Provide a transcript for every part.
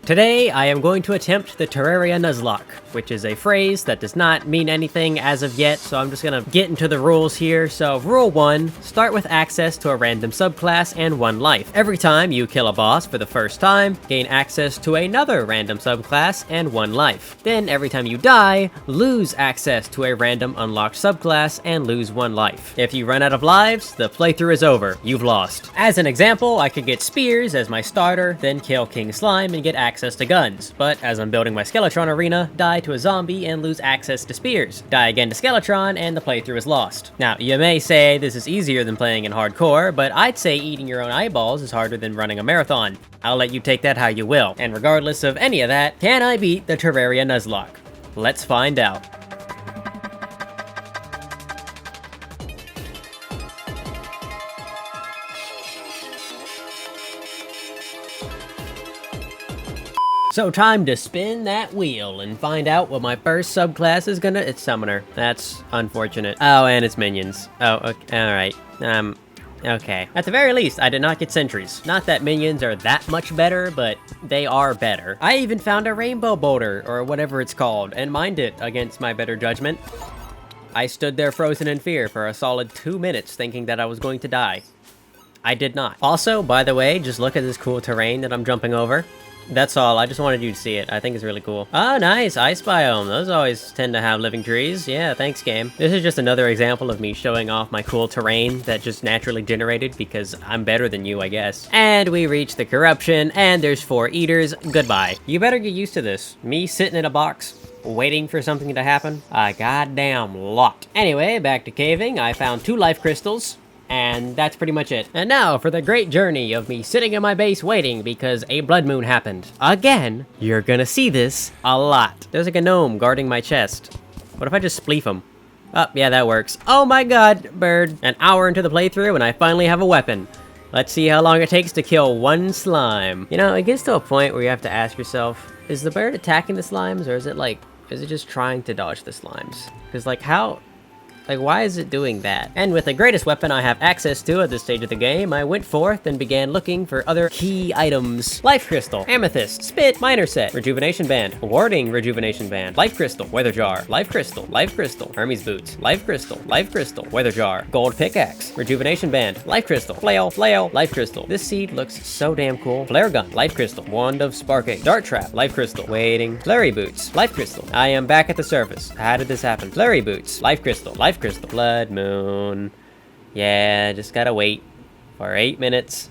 Today, I am going to attempt the Terraria Nuzlocke, which is a phrase that does not mean anything as of yet, so I'm just gonna get into the rules here. So, rule 1, start with access to a random subclass and 1 life. Every time you kill a boss for the first time, gain access to another random subclass and 1 life. Then, every time you die, lose access to a random unlocked subclass and lose 1 life. If you run out of lives, the playthrough is over. You've lost. As an example, I could get spears as my starter, then kill King Slime and get access to guns, but as I'm building my Skeletron arena, die to a zombie and lose access to spears. Die again to Skeletron and the playthrough is lost. Now, you may say this is easier than playing in hardcore, but I'd say eating your own eyeballs is harder than running a marathon. I'll let you take that how you will. And regardless of any of that, can I beat the Terraria Nuzlocke? Let's find out. So time to spin that wheel and find out what my first subclass is gonna- it's Summoner. That's unfortunate. Oh, and it's Minions. Oh, okay, alright. Okay. At the very least, I did not get sentries. Not that minions are that much better, but they are better. I even found a rainbow boulder, or whatever it's called, and mined it against my better judgment. I stood there frozen in fear for a solid 2 minutes thinking that I was going to die. I did not. Also, by the way, just look at this cool terrain that I'm jumping over. That's all, I just wanted you to see it. I think it's really cool. Oh, nice, ice biome. Those always tend to have living trees. Yeah, thanks, game. This is just another example of me showing off my cool terrain that just naturally generated because I'm better than you, I guess. And we reach the corruption, and there's 4 eaters. Goodbye. You better get used to this. Me sitting in a box, waiting for something to happen. A goddamn lot. Anyway, back to caving. I found 2 life crystals. And that's pretty much it. And now for the great journey of me sitting in my base waiting because a blood moon happened. Again, you're gonna see this a lot. There's like a gnome guarding my chest. What if I just spleef him? Oh, yeah, that works. Oh my god, bird. An hour into the playthrough and I finally have a weapon. Let's see how long it takes to kill 1 slime. You know, it gets to a point where you have to ask yourself, is the bird attacking the slimes or is it just trying to dodge the slimes? Because like why is it doing that? And with the greatest weapon I have access to at this stage of the game, I went forth and began looking for other key items. Life Crystal, Amethyst, Spit, Minor Set, Rejuvenation Band, Warding Rejuvenation Band, Life Crystal, Weather Jar, Life Crystal, Hermes Boots, Life Crystal, Weather Jar, Gold Pickaxe, Rejuvenation Band, Life Crystal, Flail, Life Crystal. This seed looks so damn cool. Flare Gun, Life Crystal, Wand of Sparking, Dart Trap, Life Crystal, Waiting, Flurry Boots, Life Crystal. I am back at the surface. How did this happen? Flurry Boots, Life Crystal, Blood Moon. Yeah, just gotta wait for 8 minutes.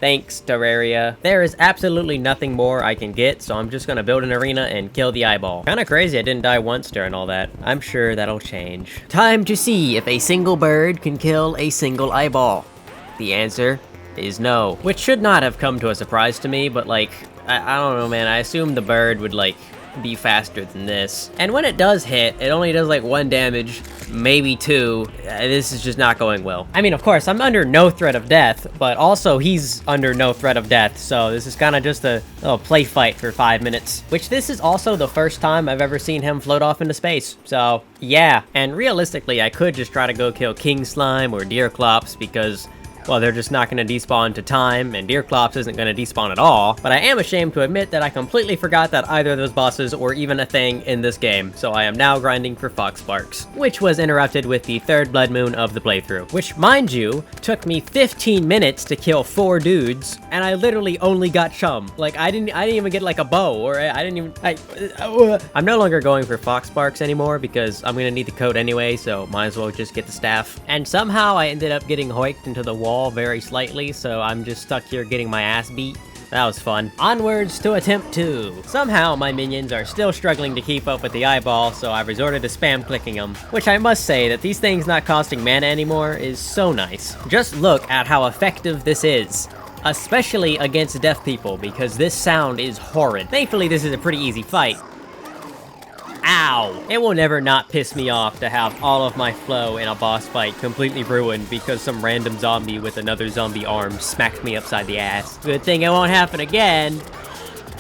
Thanks, Terraria. There is absolutely nothing more I can get, so I'm just gonna build an arena and kill the eyeball. Kinda crazy I didn't die once during all that. I'm sure that'll change. Time to see if a single bird can kill a single eyeball. The answer is no. Which should not have come to a surprise to me, but like, I don't know, man. I assumed the bird would like be faster than this. And when it does hit, it only does like 1 damage, maybe 2. This is just not going well. I mean, of course, I'm under no threat of death, but also he's under no threat of death, so this is kind of just a little play fight for 5 minutes. Which this is also the first time I've ever seen him float off into space, so yeah. And realistically, I could just try to go kill King Slime or Deerclops because, well, they're just not going to despawn to time, and Deerclops isn't going to despawn at all. But I am ashamed to admit that I completely forgot that either of those bosses were even a thing in this game, so I am now grinding for Fox Sparks, which was interrupted with the 3rd blood moon of the playthrough, which, mind you, took me 15 minutes to kill 4 dudes, and I literally only got chum. Like, I didn't even get like a bow, or I'm no longer going for Fox Sparks anymore because I'm going to need the code anyway, so might as well just get the staff. And somehow I ended up getting hoiked into the wall very slightly, so I'm just stuck here getting my ass beat. That was fun. Onwards to attempt 2. Somehow my minions are still struggling to keep up with the eyeball, so I've resorted to spam clicking them. Which I must say that these things not costing mana anymore is so nice. Just look at how effective this is. Especially against deaf people, because this sound is horrid. Thankfully this is a pretty easy fight. Ow! It will never not piss me off to have all of my flow in a boss fight completely ruined because some random zombie with another zombie arm smacked me upside the ass. Good thing it won't happen again.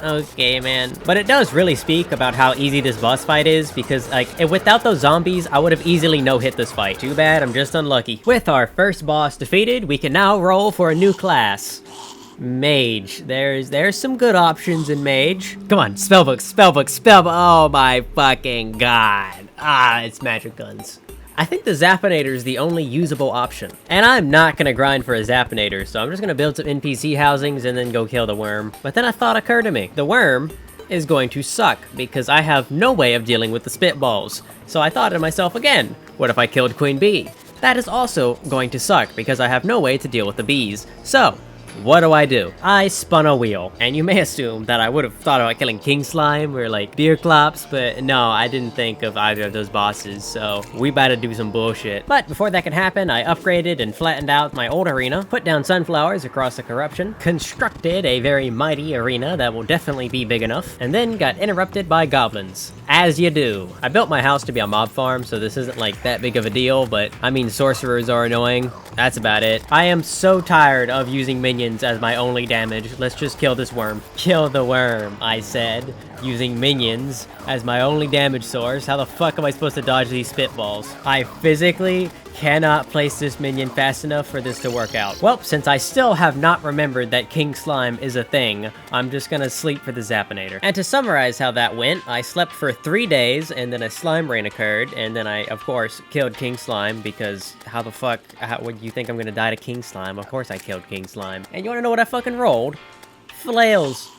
Okay, man. But it does really speak about how easy this boss fight is, because, like, without those zombies, I would have easily no-hit this fight. Too bad, I'm just unlucky. With our first boss defeated, we can now roll for a new class. Mage. There's some good options in Mage. Come on, spellbook, spellbook, spellbook. Oh my fucking god. Ah, it's magic guns. I think the Zappinator is the only usable option. And I'm not gonna grind for a Zappinator, so I'm just gonna build some NPC housings and then go kill the worm. But then a thought occurred to me. The worm is going to suck because I have no way of dealing with the spitballs. So I thought to myself again, what if I killed Queen Bee? That is also going to suck because I have no way to deal with the bees. So, what do? I spun a wheel, and you may assume that I would have thought about killing King Slime or like Beer Clops, but no, I didn't think of either of those bosses, so we better do some bullshit. But before that could happen, I upgraded and flattened out my old arena, put down sunflowers across the corruption, constructed a very mighty arena that will definitely be big enough, and then got interrupted by goblins. As you do. I built my house to be a mob farm, so this isn't like that big of a deal, but I mean sorcerers are annoying. That's about it. I am so tired of using minions as my only damage. Let's just kill this worm. Kill the worm, I said. Using minions as my only damage source. How the fuck am I supposed to dodge these spitballs? I physically cannot place this minion fast enough for this to work out. Well, since I still have not remembered that King Slime is a thing, I'm just gonna sleep for the Zappinator. And to summarize how that went, I slept for 3 days, and then a slime rain occurred, and then I, of course, killed King Slime, because how the fuck would you think I'm gonna die to King Slime? Of course I killed King Slime. And you wanna know what I fucking rolled? Flails.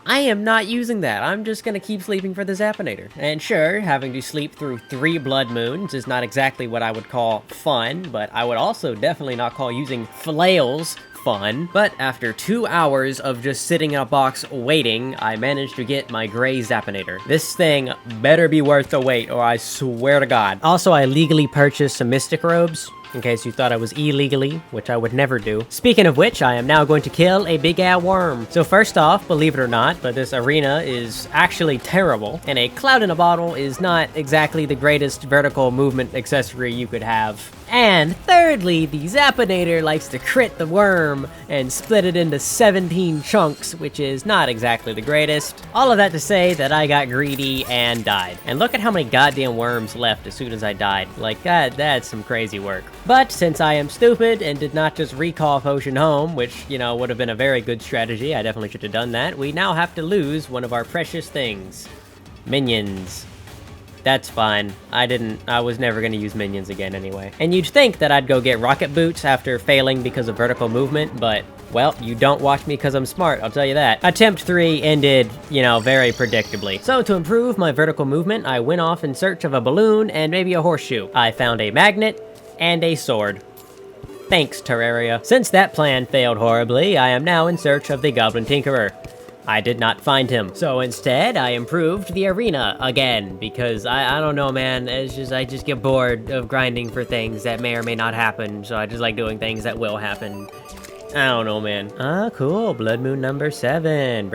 I am not using that. I'm just gonna keep sleeping for the Zappinator. And sure, having to sleep through 3 blood moons is not exactly what I would call fun, but I would also definitely not call using flails fun. But after 2 hours of just sitting in a box waiting, I managed to get my gray Zappinator. This thing better be worth the wait, or I swear to God. Also, I legally purchased some mystic robes, in case you thought I was illegally, which I would never do. Speaking of which, I am now going to kill a big-ass worm. So first off, believe it or not, but this arena is actually terrible, and a cloud in a bottle is not exactly the greatest vertical movement accessory you could have. And thirdly, the Zappinator likes to crit the worm and split it into 17 chunks, which is not exactly the greatest. All of that to say that I got greedy and died. And look at how many goddamn worms left as soon as I died. Like, that's some crazy work. But since I am stupid and did not just recall Potion home, which, you know, would have been a very good strategy, I definitely should have done that, we now have to lose one of our precious things. Minions. That's fine. I was never gonna use minions again anyway. And you'd think that I'd go get rocket boots after failing because of vertical movement, but, well, you don't watch me because I'm smart, I'll tell you that. Attempt 3 ended, you know, very predictably. So to improve my vertical movement, I went off in search of a balloon and maybe a horseshoe. I found a magnet and a sword. Thanks, Terraria. Since that plan failed horribly, I am now in search of the Goblin Tinkerer. I did not find him. So instead, I improved the arena again, because I don't know, man, it's just, I just get bored of grinding for things that may or may not happen, so I just like doing things that will happen. I don't know, man. Ah, cool, Blood Moon number 7.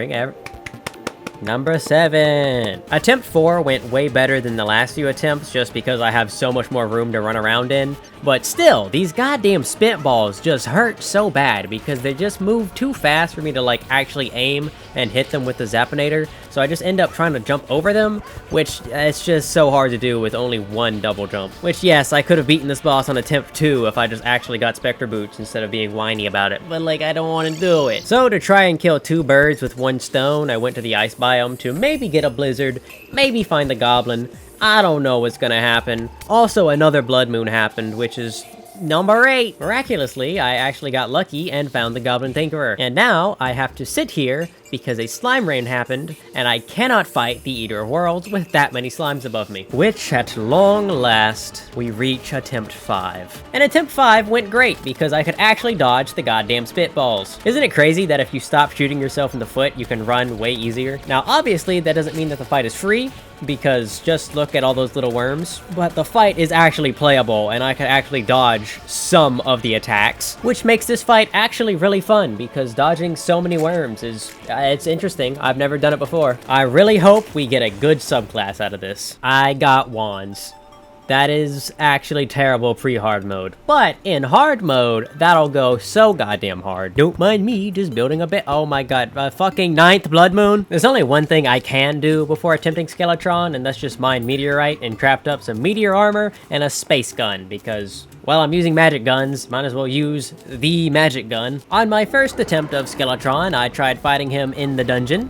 Number 7. Attempt 4 went way better than the last few attempts just because I have so much more room to run around in. But still, these goddamn spitballs just hurt so bad because they just move too fast for me to like actually aim and hit them with the Zappinator. So I just end up trying to jump over them, which it's just so hard to do with only one double jump. Which yes, I could have beaten this boss on attempt 2 if I just actually got Spectre Boots instead of being whiny about it. But like, I don't want to do it. So to try and kill 2 birds with 1 stone, I went to the ice biome to maybe get a blizzard, maybe find the goblin. I don't know what's gonna happen. Also, another blood moon happened, which is number 8. Miraculously, I actually got lucky and found the Goblin Tinkerer. And now, I have to sit here because a slime rain happened, and I cannot fight the Eater of Worlds with that many slimes above me. Which, at long last, we reach attempt 5. And attempt 5 went great because I could actually dodge the goddamn spitballs. Isn't it crazy that if you stop shooting yourself in the foot, you can run way easier? Now, obviously, that doesn't mean that the fight is free, because just look at all those little worms. But the fight is actually playable, and I could actually dodge some of the attacks, which makes this fight actually really fun, because dodging so many worms is, it's interesting. I've never done it before. I really hope we get a good subclass out of this. I got wands. That is actually terrible pre-hard mode. But in hard mode, that'll go so goddamn hard. Don't mind me just building a bit. Oh my god, fucking 9th blood moon. There's only one thing I can do before attempting Skeletron, and that's just mine meteorite and craft up some meteor armor and a space gun, because, well, I'm using magic guns, might as well use the magic gun. On my first attempt of Skeletron, I tried fighting him in the dungeon.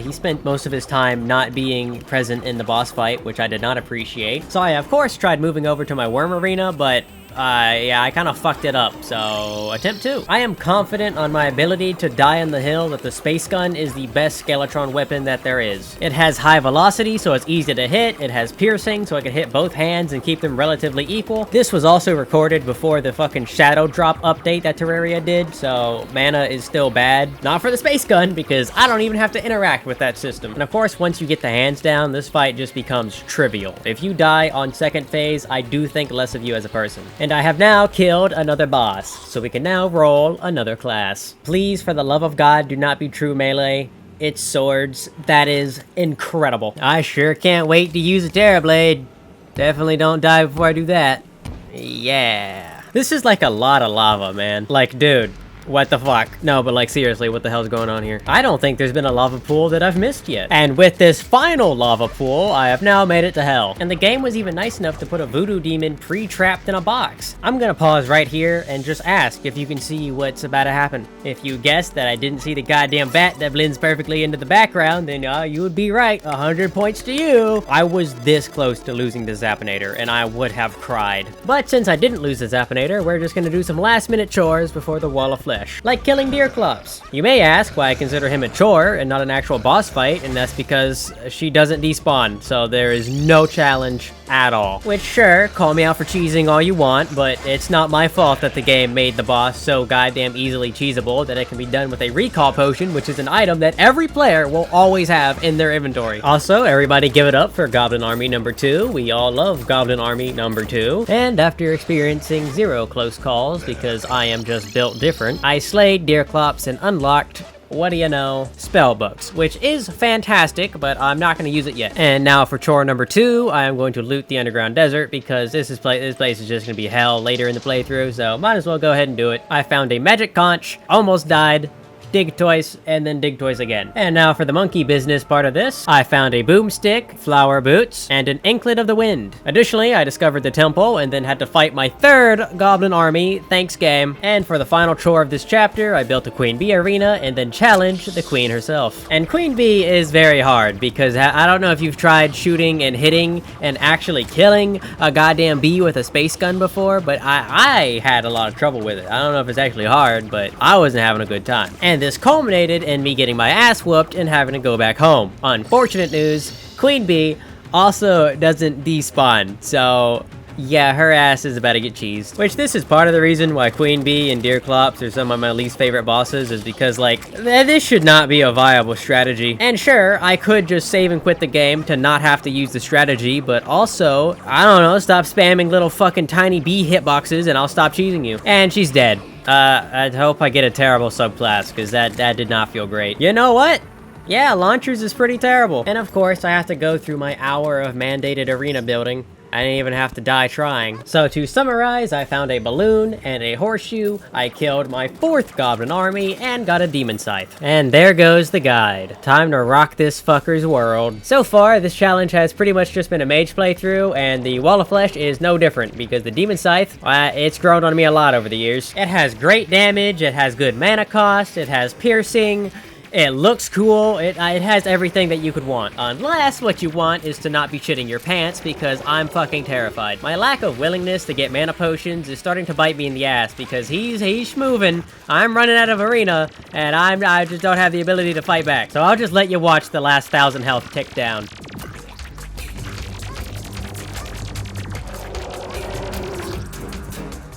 He spent most of his time not being present in the boss fight, which I did not appreciate. So I, of course, tried moving over to my worm arena, but yeah, I kind of fucked it up, so attempt 2. I am confident on my ability to die on the hill that the space gun is the best Skeletron weapon that there is. It has high velocity, so it's easy to hit. It has piercing, so I can hit both hands and keep them relatively equal. This was also recorded before the fucking shadow drop update that Terraria did, so mana is still bad. Not for the space gun, because I don't even have to interact with that system. And of course, once you get the hands down, this fight just becomes trivial. If you die on second phase, I do think less of you as a person. And I have now killed another boss, so we can now roll another class. Please, for the love of God, do not be true melee. It's swords. That is incredible. I sure can't wait to use a Terra Blade. Definitely don't die before I do that. Yeah. This is like a lot of lava, man. Like, dude. What the fuck? No, but like seriously, what the hell's going on here? I don't think there's been a lava pool that I've missed yet. And with this final lava pool, I have now made it to hell. And the game was even nice enough to put a voodoo demon pre-trapped in a box. I'm gonna pause right here and just ask if you can see what's about to happen. If you guessed that I didn't see the goddamn bat that blends perfectly into the background, then you would be right. 100 points to you. I was this close to losing the Zappinator, and I would have cried. But since I didn't lose the Zappinator, we're just gonna do some last-minute chores before the Wall of Flesh. Like killing deer clops. You may ask why I consider him a chore and not an actual boss fight, and that's because she doesn't despawn, so there is no challenge at all. Which, sure, call me out for cheesing all you want, but it's not my fault that the game made the boss so goddamn easily cheesable that it can be done with a recall potion, which is an item that every player will always have in their inventory. Also, everybody give it up for Goblin Army number 2. We all love Goblin Army number 2. And after experiencing 0 close calls, because I am just built different, I slayed Deerclops and unlocked, what do you know, spell books, which is fantastic, but I'm not going to use it yet. And now for chore number 2, I am going to loot the underground desert, because this place is just going to be hell later in the playthrough, so might as well go ahead and do it. I found a magic conch, almost died, dig twice, and then dig twice again. And now for the monkey business part of this, I found a boomstick, flower boots, and an anklet of the wind. Additionally, I discovered the temple and then had to fight my 3rd goblin army. Thanks, game. And for the final chore of this chapter, I built a queen bee arena and then challenged the queen herself. And queen bee is very hard because I don't know if you've tried shooting and hitting and actually killing a goddamn bee with a space gun before, but I had a lot of trouble with it. I don't know if it's actually hard, but I wasn't having a good time. And this culminated in me getting my ass whooped and having to go back home. Unfortunate news, Queen Bee also doesn't despawn, so yeah, her ass is about to get cheesed. Which this is part of the reason why Queen Bee and Deerclops are some of my least favorite bosses, is because like, this should not be a viable strategy. And sure, I could just save and quit the game to not have to use the strategy, but also, I don't know, stop spamming little fucking tiny bee hitboxes and I'll stop cheesing you. And she's dead. I hope I get a terrible subclass, because that did not feel great. You know what? Yeah, launchers is pretty terrible. And of course, I have to go through my hour of mandated arena building. I didn't even have to die trying. So to summarize, I found a balloon and a horseshoe, I killed my 4th goblin army, and got a demon scythe. And there goes the guide. Time to rock this fucker's world. So far, this challenge has pretty much just been a mage playthrough, and the Wall of Flesh is no different, because the demon scythe, it's grown on me a lot over the years. It has great damage, it has good mana cost, it has piercing, it looks cool, it has everything that you could want. Unless what you want is to not be shitting your pants, because I'm fucking terrified. My lack of willingness to get mana potions is starting to bite me in the ass, because he's schmoving, I'm running out of arena, and I just don't have the ability to fight back. So I'll just let you watch the last 1,000 health tick down.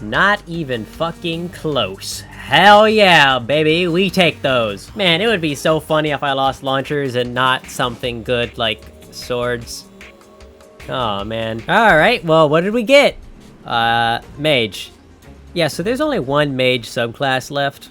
Not even fucking close. Hell yeah, baby, we take those. Man, it would be so funny if I lost launchers and not something good like swords. Oh, man. Alright, well, what did we get? Mage. Yeah, so there's only one mage subclass left,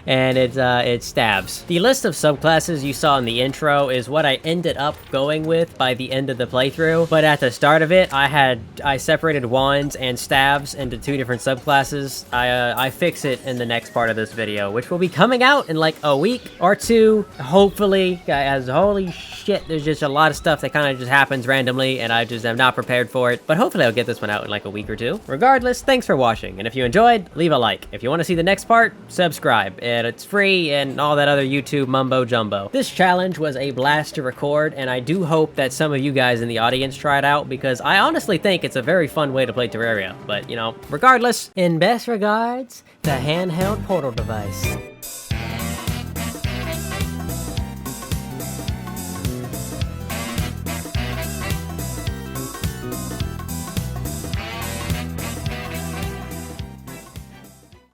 and it stabs. The list of subclasses you saw in the intro is what I ended up going with by the end of the playthrough, but at the start of it, I separated wands and staves into 2 different subclasses. I fix it in the next part of this video, which will be coming out in like a week or 2, hopefully. Guys, holy shit, there's just a lot of stuff that kind of just happens randomly, and I just am not prepared for it, but hopefully I'll get this one out in like a week or 2. Regardless, thanks for watching, and if you enjoyed, leave a like. If you want to see the next part, subscribe, and it's free and all that other YouTube mumbo jumbo. This challenge was a blast to record, and I do hope that some of you guys in the audience try it out, because I honestly think it's a very fun way to play Terraria. But, you know, regardless, in best regards, the handheld portal device.